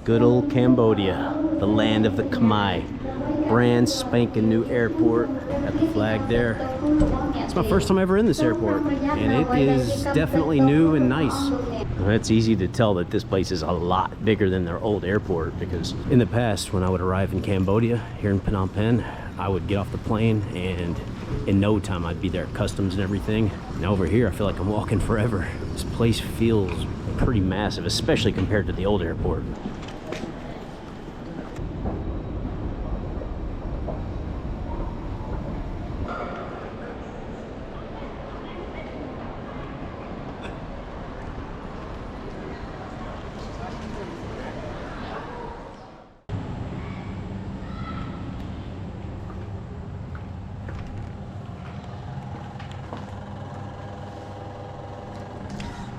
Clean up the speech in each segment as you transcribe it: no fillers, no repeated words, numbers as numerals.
Good old Cambodia, the land of the Khmer. Brand spanking new airport. Got the flag there. It's my first time ever in this airport, and it is definitely new and nice. Well, it's easy to tell that this place is a lot bigger than their old airport, because in the past, when I would arrive in Cambodia, here in Phnom Penh, I would get off the plane and in no time I'd be there at customs and everything. And over here, I feel like I'm walking forever. This place feels pretty massive, especially compared to the old airport.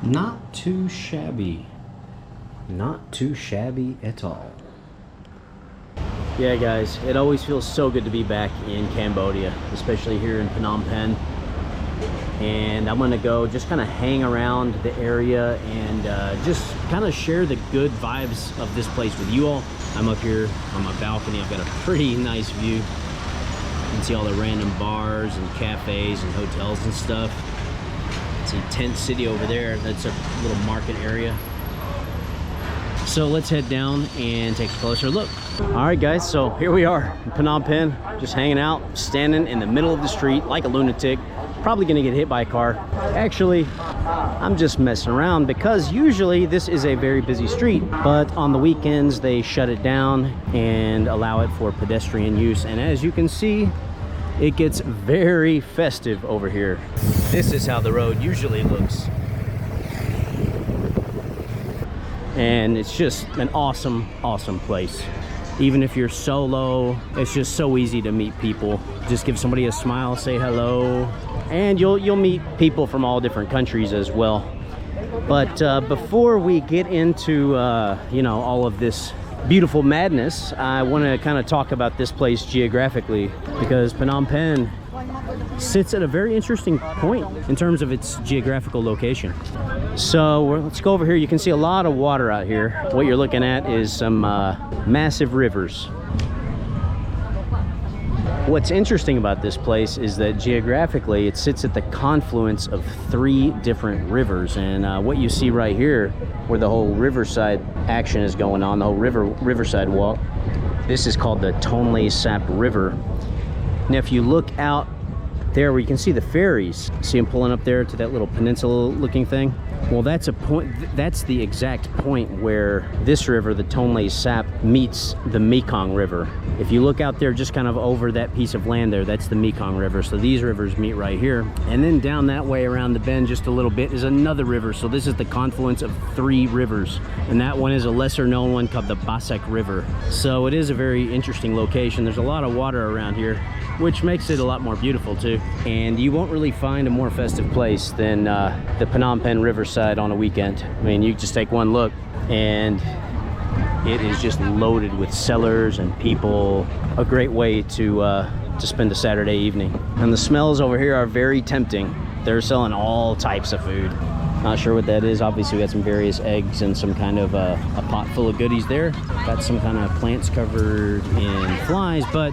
Not too shabby. Not too shabby at all. Yeah, guys, it always feels so good to be back in Cambodia, especially here in Phnom Penh. And I'm gonna go just kind of hang around the area and just kind of share the good vibes of this place with you all. I'm up here on my balcony. I've got a pretty nice view. You can see all the random bars and cafes and hotels and stuff. See Tent City over there. That's a little market area. So let's head down and take a closer look. All right, guys, so here we are in Phnom Penh, just hanging out, standing in the middle of the street like a lunatic. Probably gonna get hit by a car. Actually, I'm just messing around because usually this is a very busy street, but on the weekends they shut it down and allow it for pedestrian use. And as you can see, it gets very festive over here. This is how the road usually looks. And it's just an awesome, awesome place. Even if you're solo, it's just so easy to meet people. Just give somebody a smile, say hello, and you'll meet people from all different countries as well. But before we get into you know, all of this beautiful madness, I want to kind of talk about this place geographically, because Phnom Penh sits at a very interesting point in terms of its geographical location. So let's go over here. You can see a lot of water out here. What you're looking at is some massive rivers. What's interesting about this place is that geographically it sits at the confluence of 3 different rivers, and what you see right here, where the whole riverside action is going on, the whole riverside walk, this is called the Tonle Sap River. Now if you look out there where you can see the ferries, see them pulling up there to that little peninsula looking thing, well, that's a point, that's the exact point where this river, the Tonle Sap, meets the Mekong River. If you look out there just kind of over that piece of land there, that's the Mekong River. So these rivers meet right here, and then down that way around the bend just a little bit is another river. So this is the confluence of 3 rivers, and that one is a lesser known one called the Basak River. So it is a very interesting location. There's a lot of water around here, which makes it a lot more beautiful too. And you won't really find a more festive place than the Phnom Penh Riverside on a weekend. I mean, you just take one look and it is just loaded with sellers and people. A great way to spend a Saturday evening. And the smells over here are very tempting. They're selling all types of food. Not sure what that is. Obviously we got some various eggs and some kind of a pot full of goodies there. Got some kind of plants covered in flies, but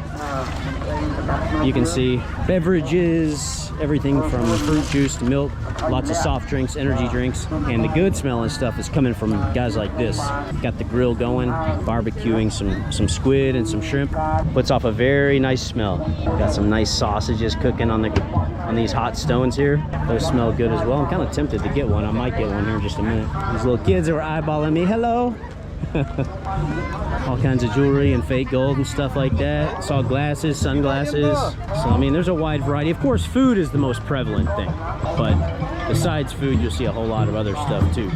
you can see beverages, everything from fruit juice to milk, lots of soft drinks, energy drinks, and the good smelling stuff is coming from guys like this. Got the grill going, barbecuing some squid and some shrimp. Puts off a very nice smell. Got some nice sausages cooking on these hot stones here. Those smell good as well. I'm kind of tempted to get one. I might get one here in just a minute. These little kids are eyeballing me. Hello. All kinds of jewelry and fake gold and stuff like that. Saw glasses, sunglasses. So I mean, there's a wide variety. Of course, food is the most prevalent thing, but besides food, you'll see a whole lot of other stuff too.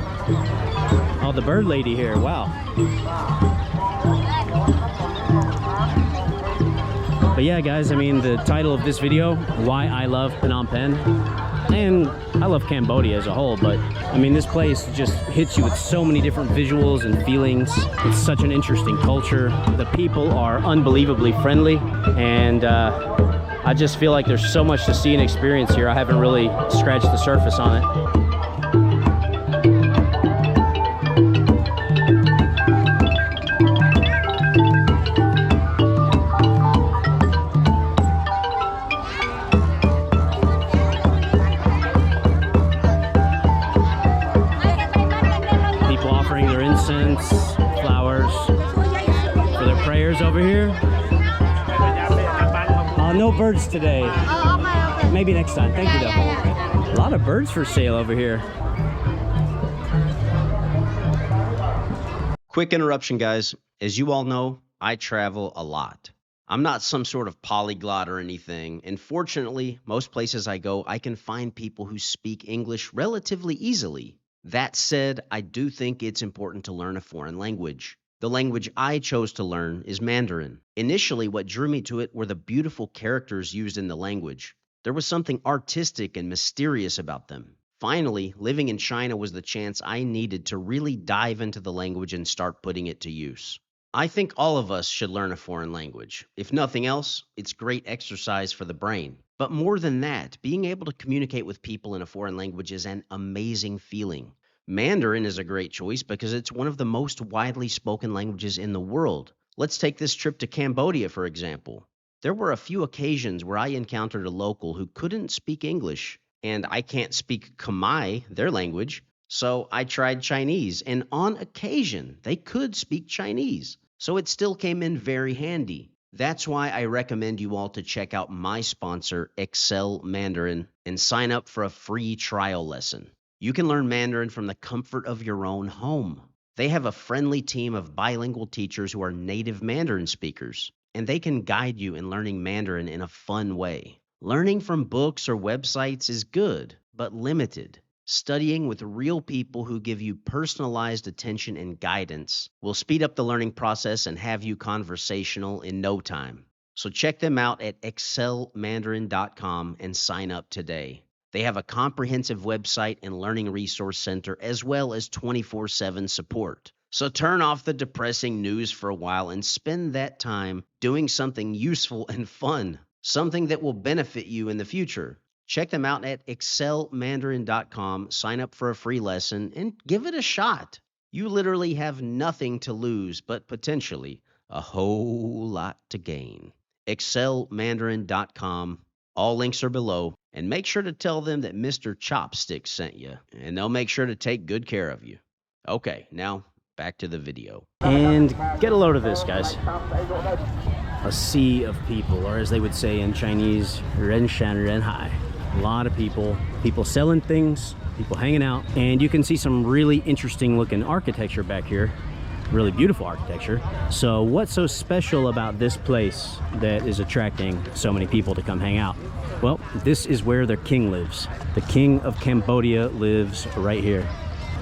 Oh, the bird lady here, wow. But yeah, guys, I mean, the title of this video, Why I Love Phnom Penh, and I love Cambodia as a whole, but I mean, this place just hits you with so many different visuals and feelings. It's such an interesting culture. The people are unbelievably friendly, and I just feel like there's so much to see and experience here. I haven't really scratched the surface on it. over here? No birds today. Oh, okay, okay. Maybe next time. Thank you, though. Yeah. A lot of birds for sale over here. Quick interruption, guys. As you all know, I travel a lot. I'm not some sort of polyglot or anything, and fortunately, most places I go, I can find people who speak English relatively easily. That said, I do think it's important to learn a foreign language. The language I chose to learn is Mandarin. Initially, what drew me to it were the beautiful characters used in the language. There was something artistic and mysterious about them. Finally, living in China was the chance I needed to really dive into the language and start putting it to use. I think all of us should learn a foreign language. If nothing else, it's great exercise for the brain. But more than that, being able to communicate with people in a foreign language is an amazing feeling. Mandarin is a great choice because it's one of the most widely spoken languages in the world. Let's take this trip to Cambodia, for example. There were a few occasions where I encountered a local who couldn't speak English, and I can't speak Khmer, their language, so I tried Chinese, and on occasion, they could speak Chinese, so it still came in very handy. That's why I recommend you all to check out my sponsor, Excel Mandarin, and sign up for a free trial lesson. You can learn Mandarin from the comfort of your own home. They have a friendly team of bilingual teachers who are native Mandarin speakers, and they can guide you in learning Mandarin in a fun way. Learning from books or websites is good, but limited. Studying with real people who give you personalized attention and guidance will speed up the learning process and have you conversational in no time. So check them out at excelmandarin.com and sign up today. They have a comprehensive website and learning resource center as well as 24/7 support. So turn off the depressing news for a while and spend that time doing something useful and fun, something that will benefit you in the future. Check them out at excelmandarin.com, sign up for a free lesson, and give it a shot. You literally have nothing to lose, but potentially a whole lot to gain. excelmandarin.com. All links are below, and make sure to tell them that Mr. Chopsticks sent you, and they'll make sure to take good care of you. Okay, now back to the video. And get a load of this, guys. A sea of people, or as they would say in Chinese, ren shan ren hai. A lot of people selling things, people hanging out, and you can see some really interesting looking architecture back here. Really beautiful architecture. So what's so special about this place that is attracting so many people to come hang out? Well, this is where their king lives. The king of Cambodia lives right here.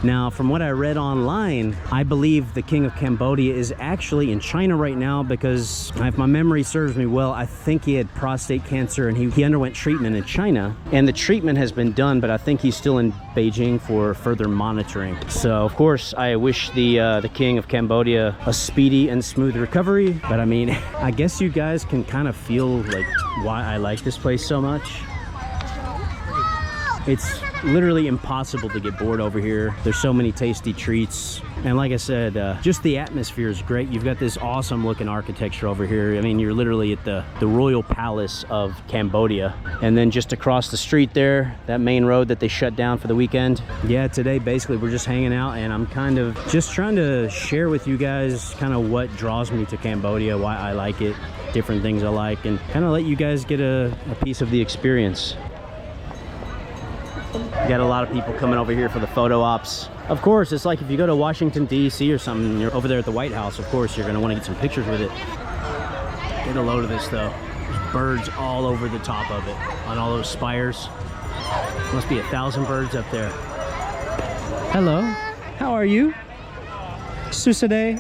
Now, from what I read online, I believe the king of Cambodia is actually in China right now because, if my memory serves me well, I think he had prostate cancer and he underwent treatment in China. And the treatment has been done, but I think he's still in Beijing for further monitoring. So, of course, I wish the king of Cambodia a speedy and smooth recovery. But I mean, I guess you guys can kind of feel like why I like this place so much. It's literally impossible to get bored over here. There's so many tasty treats. And like I said, just the atmosphere is great. You've got this awesome looking architecture over here. I mean, you're literally at the royal palace of Cambodia. And then just across the street there, that main road that they shut down for the weekend. Yeah, today basically we're just hanging out, and I'm kind of just trying to share with you guys kind of what draws me to Cambodia, why I like it, different things I like, and kind of let you guys get a piece of the experience. You got a lot of people coming over here for the photo ops. Of course, it's like if you go to Washington, D.C. or something, you're over there at the White House, of course, you're going to want to get some pictures with it. Get a load of this, though. There's birds all over the top of it, on all those spires. Must be 1,000 birds up there. Hello, how are you? Susade.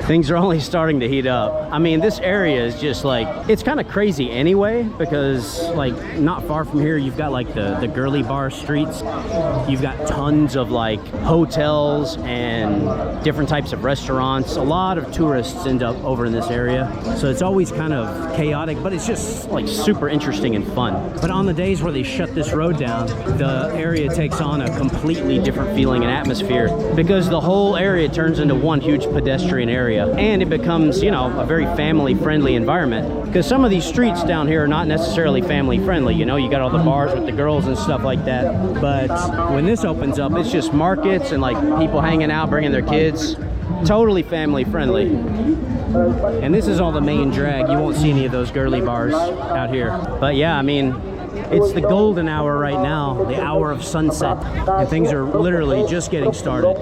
Things are only starting to heat up. I mean, this area is just like, it's kind of crazy anyway, because like not far from here, you've got like the girly bar streets. You've got tons of like hotels and different types of restaurants. A lot of tourists end up over in this area. So it's always kind of chaotic, but it's just like super interesting and fun. But on the days where they shut this road down, the area takes on a completely different different feeling and atmosphere because the whole area turns into one huge pedestrian area, and it becomes, you know, a very family-friendly environment. Because some of these streets down here are not necessarily family-friendly. You know, you got all the bars with the girls and stuff like that. But when this opens up, it's just markets and like people hanging out, bringing their kids. Totally family-friendly. And this is all the main drag. You won't see any of those girly bars out here. But yeah, I mean, it's the golden hour right now, the hour of sunset, and things are literally just getting started.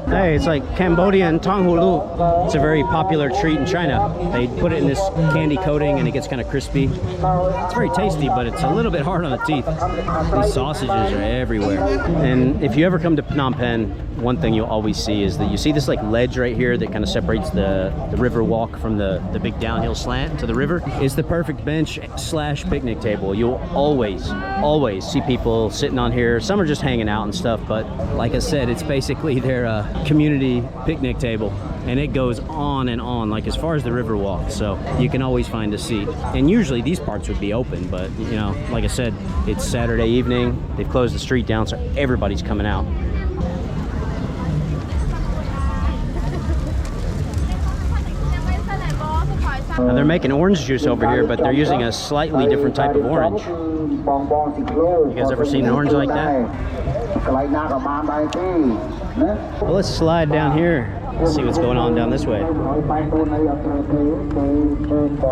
Hey, it's like Cambodian tanghulu. It's a very popular treat in China. They put it in this candy coating and it gets kind of crispy. It's very tasty, but it's a little bit hard on the teeth. These sausages are everywhere. And if you ever come to Phnom Penh, one thing you'll always see is that you see this like ledge right here that kind of separates the river walk from the big downhill slant to the river. It's the perfect bench / picnic table. You'll always see people sitting on here. Some are just hanging out and stuff, but like I said, it's basically their community picnic table, and it goes on and on, like as far as the river walk, so you can always find a seat. And usually these parts would be open, but you know, like I said, it's Saturday evening, they've closed the street down, so everybody's coming out. Now they're making orange juice over here, but they're using a slightly different type of orange. You guys ever seen an orange like that? Well, let's slide down here. Let's see what's going on down this way.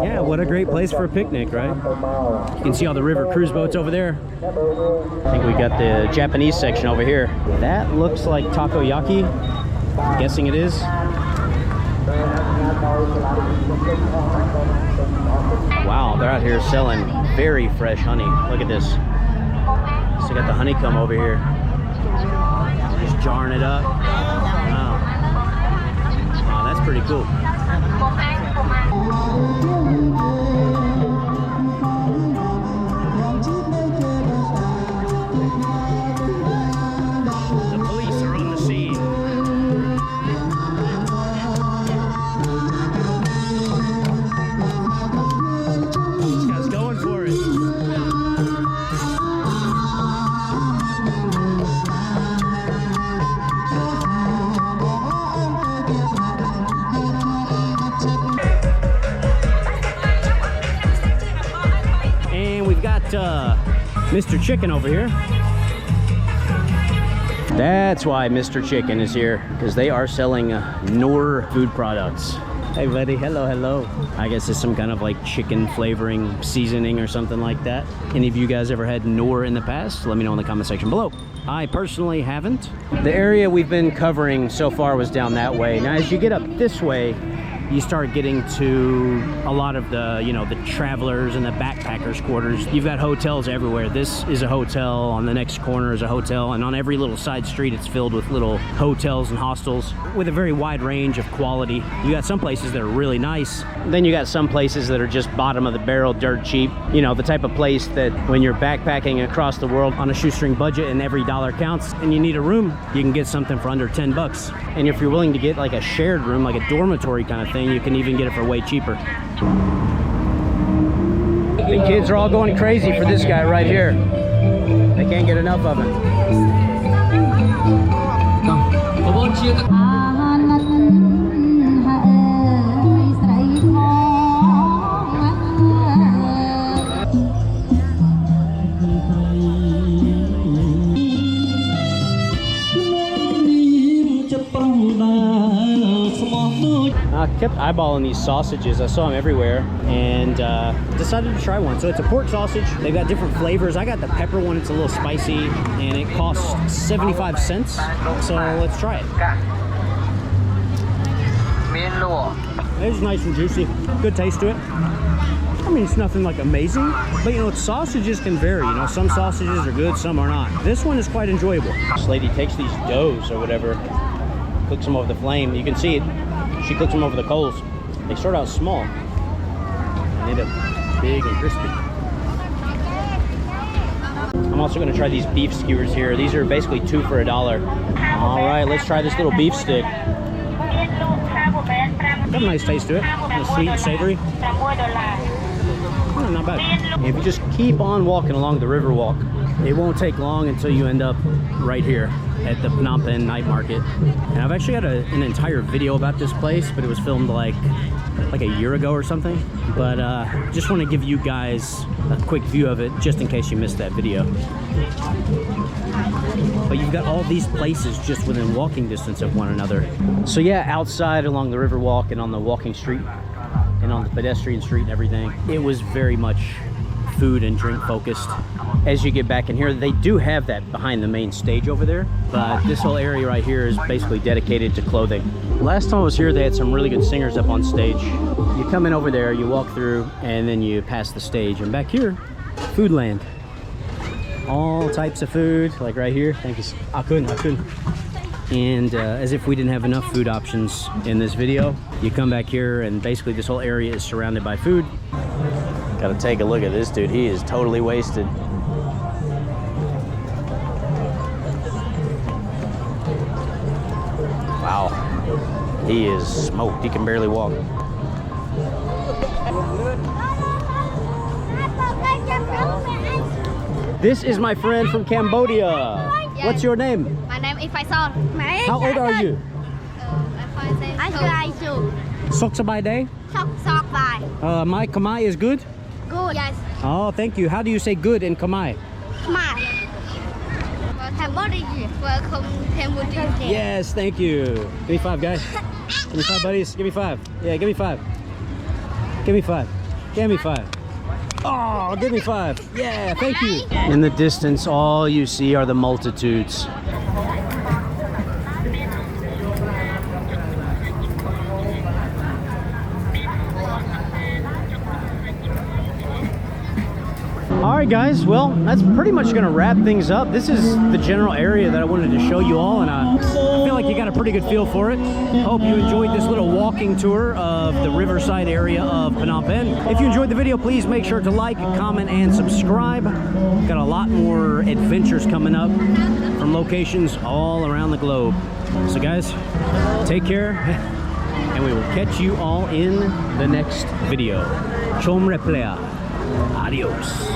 Yeah, what a great place for a picnic, right? You can see all the river cruise boats over there. I think we got the Japanese section over here. That looks like takoyaki. I'm guessing it is. Wow, they're out here selling very fresh honey. Look at this. So they got the honeycomb over here. Just jarring it up. Wow. Wow, that's pretty cool. The police are on the scene. This guy's going for it. Mr. Chicken over here. That's why Mr. Chicken is here, because they are selling Noor food products. Hey buddy, hello, hello. I guess it's some kind of like chicken flavoring seasoning or something like that. Any of you guys ever had Noor in the past? Let me know in the comment section below. I personally haven't. The area we've been covering so far was down that way. Now as you get up this way, you start getting to a lot of the, you know, the travelers and the backpackers quarters. You've got hotels everywhere. This is a hotel, on the next corner is a hotel, and on every little side street it's filled with little hotels and hostels with a very wide range of quality. You got some places that are really nice, then you got some places that are just bottom of the barrel, dirt cheap. You know, the type of place that when you're backpacking across the world on a shoestring budget and every dollar counts and you need a room, you can get something for under 10 bucks. And if you're willing to get like a shared room, like a dormitory kind of thing, you can even get it for way cheaper. The kids are all going crazy for this guy right here. They can't get enough of him. I kept eyeballing these sausages. I saw them everywhere and decided to try one. So it's a pork sausage. They've got different flavors. I got the pepper one. It's a little spicy and it costs 75 cents. So let's try it. It's nice and juicy. Good taste to it. I mean, it's nothing like amazing, but you know, sausages can vary. You know, some sausages are good, some are not. This one is quite enjoyable. This lady takes these doughs or whatever, cooks them over the flame. You can see it. She cooks them over the coals. They start out small and end up big and crispy. I'm also going to try these beef skewers here. These are basically 2 for $1. All right, let's try this little beef stick. Got a nice taste to it. It's sweet and savory. not bad. If you just keep on walking along the river walk, it won't take long until you end up right here at the Phnom Penh night market. And I've actually got an entire video about this place, but it was filmed like a year ago or something. But just want to give you guys a quick view of it, just in case you missed that video. But you've got all these places just within walking distance of one another. So yeah, outside along the river walk and on the walking street and on the pedestrian street and everything, it was very much food and drink focused. As you get back in here, they do have that behind the main stage over there, but this whole area right here is basically dedicated to clothing. Last time I was here, they had some really good singers up on stage. You come in over there, you walk through, and then you pass the stage. And back here, food land. All types of food, like right here. Thank you. Akun. And as if we didn't have enough food options in this video, you come back here and basically this whole area is surrounded by food. Gotta take a look at this dude. He is totally wasted. Wow. He is smoked. He can barely walk. This is my friend from Cambodia. Yes. What's your name? My name is Faisal. How old are you? Sok sabai day? Sok bai. My Khmer is good? Good. Yes. Oh, thank you. How do you say good in Khmer? Khmer. Cambodia. Welcome Cambodia. Yes, thank you. Give me 5, guys. Give me 5, buddies. Give me 5. Yeah, give me 5. Give me 5. Give me 5. Oh, give me 5. Yeah, thank you. In the distance, all you see are the multitudes. All right, guys, well, that's pretty much gonna wrap things up. This is the general area that I wanted to show you all, and I feel like you got a pretty good feel for it. Hope you enjoyed this little walking tour of the riverside area of Phnom Penh. If you enjoyed the video, please make sure to like, comment, and subscribe. Got a lot more adventures coming up from locations all around the globe. So guys, take care, and we will catch you all in the next video. Chom replea. Adios.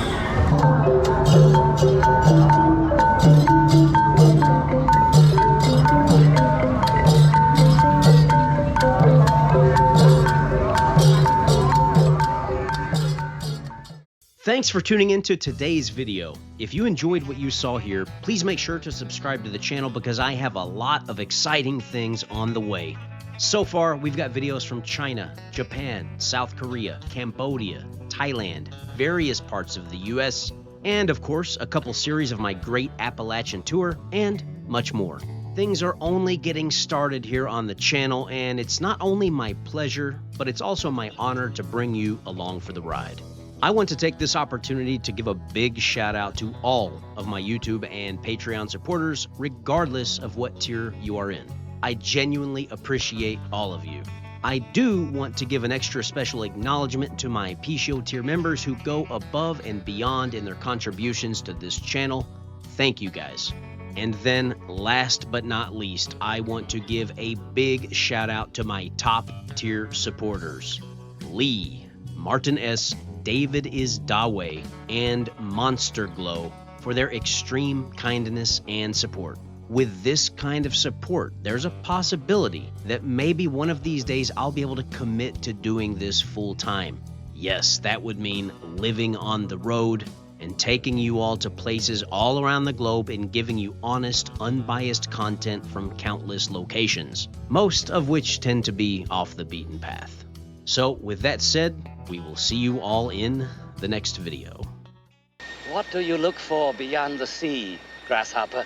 Thanks for tuning into today's video. If you enjoyed what you saw here, please make sure to subscribe to the channel because I have a lot of exciting things on the way. So far, we've got videos from China, Japan, South Korea, Cambodia, Thailand, various parts of the US, and of course, a couple series of my great Appalachian tour, and much more. Things are only getting started here on the channel, and it's not only my pleasure, but it's also my honor to bring you along for the ride. I want to take this opportunity to give a big shout out to all of my YouTube and Patreon supporters, regardless of what tier you are in. I genuinely appreciate all of you. I do want to give an extra special acknowledgement to my PSHO tier members who go above and beyond in their contributions to this channel. Thank you guys. And then last but not least, I want to give a big shout out to my top tier supporters. Lee, Martin S., David is Dawe, and Monster Glow for their extreme kindness and support. With this kind of support, there's a possibility that maybe one of these days I'll be able to commit to doing this full time. Yes, that would mean living on the road and taking you all to places all around the globe and giving you honest, unbiased content from countless locations, most of which tend to be off the beaten path. So with that said, we will see you all in the next video. What do you look for beyond the sea, grasshopper?